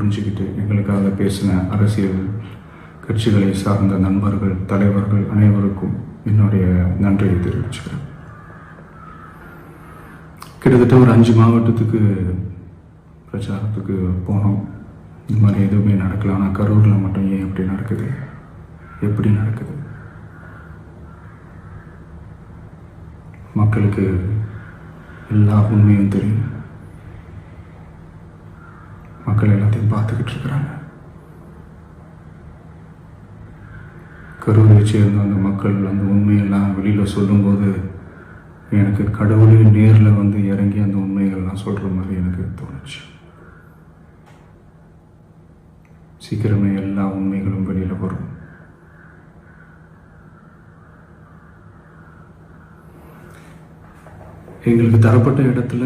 புரிஞ்சுக்கிட்டு எங்களுக்காக பேசின அரசியல் கட்சிகளை சார்ந்த நண்பர்கள், தலைவர்கள் அனைவருக்கும் என்னுடைய நன்றியை தெரிவிச்சுக்கிறேன். கிட்டத்தட்ட ஒரு 5 மாவட்டத்துக்கு பிரச்சாரத்துக்கு போனோம். இந்த மாதிரி எதுவுமே நடக்கல. ஆனால் கரூரில் மட்டும் ஏன் எப்படி நடக்குது? எப்படி நடக்குது? மக்களுக்கு எல்லா உண்மையும் தெரியும். மக்கள் எல்லாத்தையும் பார்த்துக்கிட்டு இருக்கிறாங்க. கரூரை சேர்ந்த அந்த மக்கள் அந்த உண்மையெல்லாம் வெளியில் சொல்லும்போது எனக்கு கடவுளே நேரில் வந்து இறங்கி அந்த உண்மைகள்லாம் சொல்கிற மாதிரி எனக்கு தோணுச்சு. சீக்கிரமே எல்லா உண்மைகளும் வெளியில் வரும். எங்களுக்கு தரப்பட்ட இடத்துல